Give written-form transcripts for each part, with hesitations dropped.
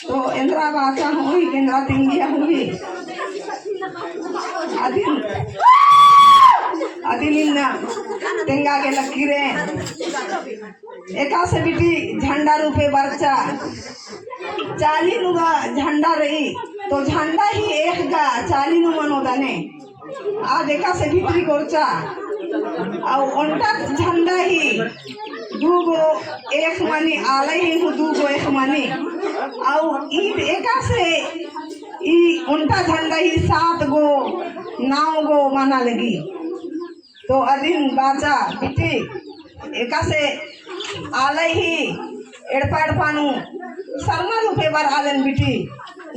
तो इंद्रा बाचा हुई इंद्रा तिंगिया हुई अदिन अदिनिन्ना तेंगा के लकीरे एका से बिटी झंडा रूपे बरचा चाली नुगा झंडा रही तो झंडा ही एक गा चाली नु मनोदाने आज एका से बिटी गोरचा और उनका झंडा ही दूगो एक मानी आले ही हूँ दूगो एक मानी और ईद एका से ई उनका झंडा ही 7 गो 9 गो माना लगी तो अदिन बाचा बिटी एका से आले ही एड़पा एड़पानु शर्मा रूपे बार आलन बिटी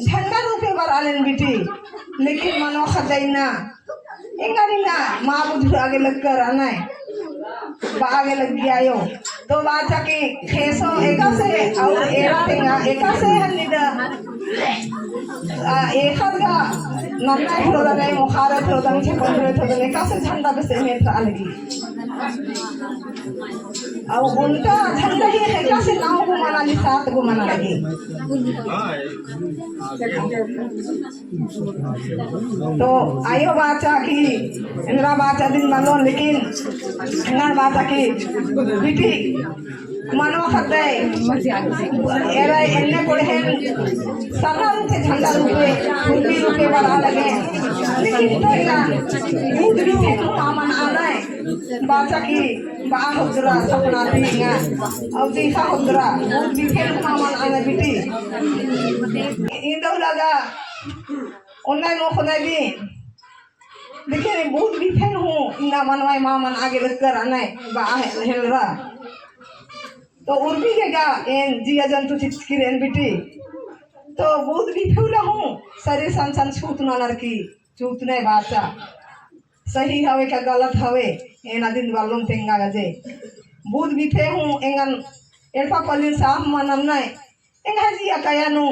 झंडा रूपे बार आलन बिटी लेकिन मनो खदैना इंगानिना माँ बुझ आगे लग कर आना है आगे लग गया यो तो बाचा की खेसो एका से और एरा तेंगा एका से हन्निदा एक का नन्ना थोड़ा नहीं मुखारा थोड़ा नहीं पंद्रह थोड़ा नहीं एका से झंडा बसे में था लगी और उनका झंडा ही एका से 9 को मना ली 7 को मना लगी तो आयो बाचा की इंद्रा बाचा दिन मानो लेकिन इंद्रा बाचा की बिटी मनो खदे एरा इन्ने कोड़े हैं सारा रूपे झंडा रूपे उर्मी रूपे बड़ा लगे लेकिन तो इला दूध भी थे मामन आना है बाचा की बाह उधरा सपना पीना और देखा उधरा दूध भी थे मामन आना बिटी इंदो लगा उन्हें नो खुदाई भी लेकिन बहुत भी फैन हूँ इंदा मनवाई मामन आगे लगकर आना बाह हेल रहा तो उर्मी के गा एन जिया जंतु चिचकी रेन बिटी तो बहुत भी फूला हूँ शरीर संसन छूत न लड़की छूत नहीं बाचा सही हवे क्या गलत हवे एना दिन वालों तेंगा गजे बहुत भी फे हूँ एंगन एड़पा पलिन साफ मनम नहीं एंगा जिया कया नु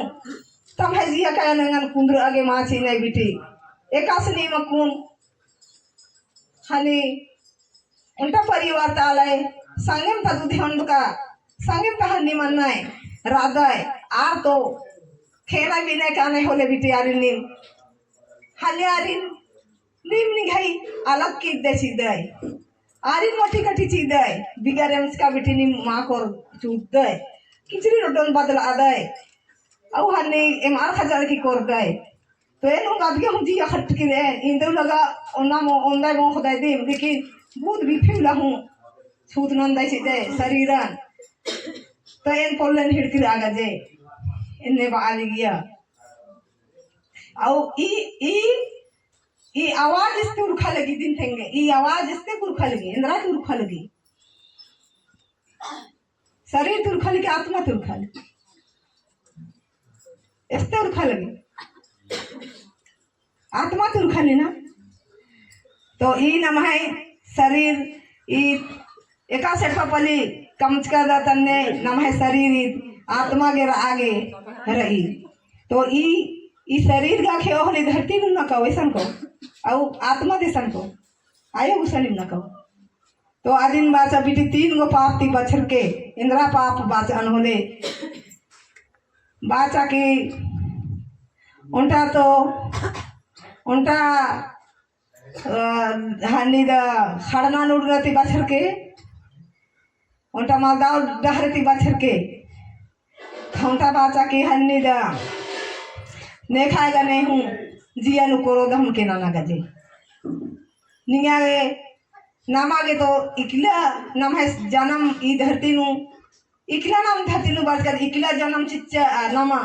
तब है जिया कया एंगन कुंद्र आगे माची नहीं बिटी एकासनी मकुन हनी उनका परिवार ताले संगम ता दूधी का संगम ता हन्नी मन नहीं राधाय आर तो खेला भी नहीं काने होले बिटी आरिन नीम हले आरिन नीम निघाई अलग की दे सीधे आरिन मोटी कटी सीधे बिगार एम्स का बिटी नीम माँ को चूत दे किचरी रोटन बदल आदाय अब हन्नी एमआर खजार की कोर दे तो ये लोग अभी हम जी अखट की दे इंदु लगा उन्ना मो उन्दा मो खुदाई दी लेकिन बहुत भी फीला हूँ छूत नंदाई सीधे शरीरन तो इन पोलन हिड़की आगा जे इन्ने बाली गया और ई आवाज इसके उड़खा लगी दिन थेंगे ई आवाज इसके उड़खा लगी इंद्रा की उड़खा लगी शरीर तुरखा लगी आत्मा तुरखा लगी इससे उड़खा लगी आत्मा तुरखा लेना तो ई नम है शरीर ई एका सेठा पली कमचका तन्ने नम है शरीर आत्मा के आगे रही तो ई शरीर का खे होली धरती न कहो ऐसा को और आत्मा देसन को आयो गुसनी न कहो तो आदिन बाचा बिटी 3 गो पाप ती बछर के इंद्रा पाप बाचा अनहोले बाचा की उनटा तो उनटा हानि दा खड़ना नुड़ती बछर के उनटा मालदाव डहरती बछर के खौटा बाचा के हन्नी दा ने खाएगा नहीं हूँ जिया नु कोरो दम के नाना गजे निगाए नामागे तो इकला नाम है जन्म ई धरती नु इकला नाम धरती नु बात कर इकला जन्म चिच्चा नामा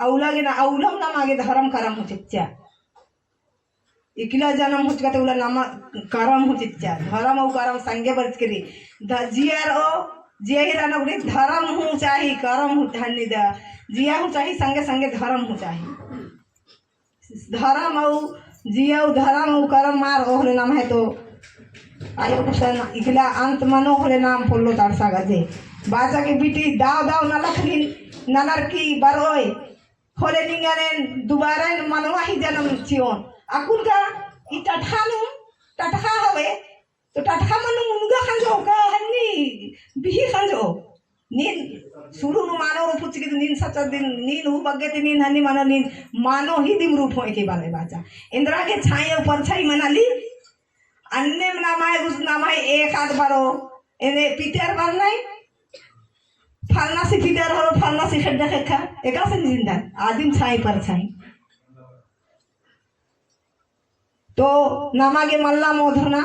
औला के ना औलम नाम आगे धर्म करम हो चिच्चा इकला जन्म हो चुका तो उला नामा करम हो चिच्चा धर्म और करम संगे बरच करी जिया रो जिया ही रहना उड़े धर्म हो चाहिए करम हो धन्य दा जिया हो चाहिए संगे संगे धर्म हो चाहिए धर्म और जिया धर्म और करम मार ओहले नाम है तो आयो कुछ इकला अंत मनो होले नाम फोलो तारसा गजे बाजा के बिटी दाव दाव नलखली नलरकी बरोय होले निंगाने दोबारा मनवा ही जन्म चियोन अकुल का इ टठा हवे तो टठा मनु मुनगा खंजो का हन्नी बिही खंजो नीन शुरू नु मानो रूप चिके नीन सच दिन नीन हु बगे ते नीन हनी मानो नीन मानो ही दिम रूप हो के बारे बाजा इंद्रा के छाए ऊपर छाई मनाली अन्य नामाय उस नामाय एक आध बारो एने पीटर बार नहीं फलना से पीटर हो फलना से खड्डा खा एका से जिंदा आदिम छाई पर छाई तो नामागे मल्ला मोधना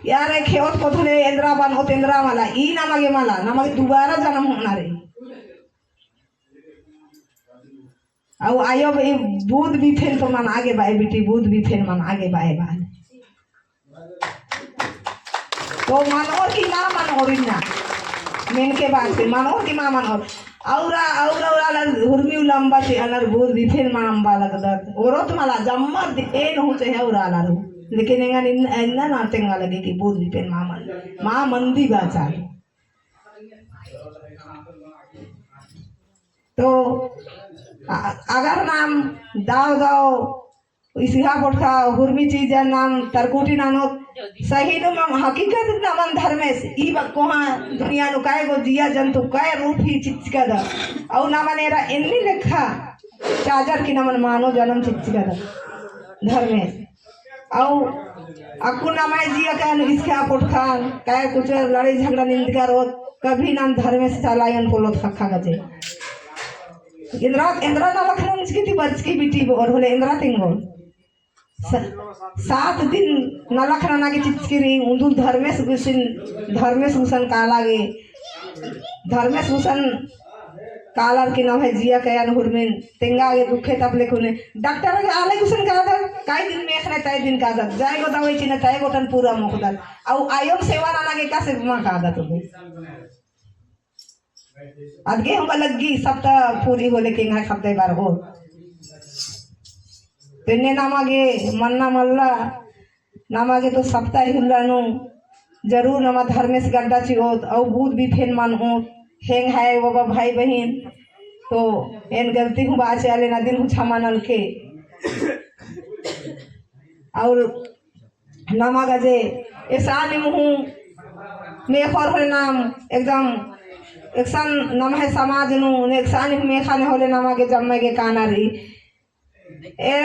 यार खेवत को धरे इंद्रा बन होत इंद्रा वाला ई नामागे माला नामागे दोबारा जन्म होना रे अब आयो भाई बुध भी फेल तो मन आगे बाए बेटी बुध भी फेल मन आगे बाए बाए तो मनोर की माँ मनोर ना मेन के बात पे मनोर की माँ मनोर औरा औरा औरा हुरमी लंबा से अनर बुध भी फेल माँ अम्बा लगता औरत माला जम्मर ए न होते है औरा लारू लेकिन इंगा इन्ना नातेंगा लगे कि बुध भी फेल माँ मंदी बाचा तो अगर नाम दाव दाव इसिहा पटका हुरमी चीज नाम तरकुटी नानो सही नो मम हकीकत नामन धर्मेश ई कोहा दुनिया नु काय गो जिया जंतु काय रूप ही चिचका दा औ नामन एरा एन्नी लेखा चाजर की नामन मानो जन्म चिचका दा धर्मेश औ अकु नामाय जिया कान इसका पटखान काय कुछ लड़ाई झगड़ा निंदका रोत कभी नाम धर्मेश चलायन पोलो खखा गजे इंद्रा इंद्रा ना लखन की बर्च की बेटी और होले इंद्रा तिंगो 7 दिन नलखना ना के चिचकिरी उंदुल धर्मेश भूषण धर्मेश भूषण कालर की नाम है जिया कयान हुरमिन तेंगा आगे दुखे तब लेखुने डॉक्टर के आले कुसन का दा काई दिन में खने ताई दिन का दा जाय गो दवाई चिने ताई गोटन पूरा मुखदल औ आयोग सेवा ना के का से मा का दा तो अदगे हम लगी सप्ताह पूरी होले के ना खपते बार हो तेने नामागे मन्ना मल्ला नामागे तो सप्ताह हिलानु जरूर नमा धर्मेश गड्ढा चिहोत औ भूत भी फेन मन हो हेंग है बाबा भाई बहन तो एन गलती हूँ बाचे आले ना दिन हूँ छमानल के और नामा गजे ऐसा निमहू मेखर होले नाम एकदम एकसन नाम है समाज नु एकसान मेखाने होले नामा के जम्मे के कानारी ए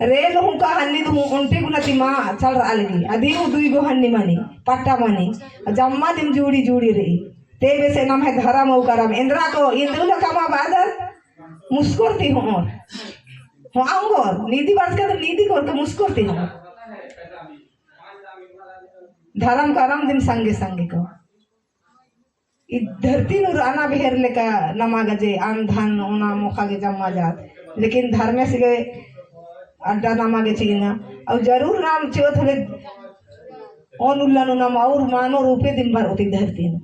रेल हूँ का हन्नी दू उल्टी गुनती माँ चल रहा लगी अधी हूँ दुई गो हन्नी मनी पट्टा मनी जम्मा दिन जुड़ी जुड़ी रही ते वैसे नाम है धर्म और करम इंद्रा को इंद्र ने कमा बादल मुस्कुरती हूँ और हूँ आऊँगो नीति वर्ष का तो नीति को मुस्कुरती हूँ धर्म करम दिन संगे संगे को धरती नु राना बिहेर लेका नमा गजे आन धन ओना मुखा के जम्मा जात लेकिन धर्मेश के अड्डा नामा के चीना और जरूर नाम चोत होले ओन उल्लानु नाम और मानो रूपे दिन भर होती धरती नु